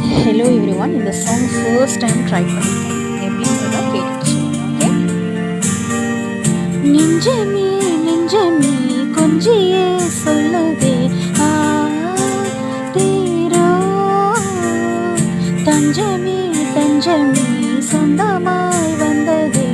Hello everyone. இந்த song first time try பண்ணியிருக்கேன். எப்படின்றத கேட்டுட்டு சொல்லுங்க. ஓகே. நெஞ்சமே நெஞ்சமே கொஞ்சியே சொல்லுதே ஆரீரோ, தஞ்சமே தஞ்சமே சொந்தமாய் வந்ததே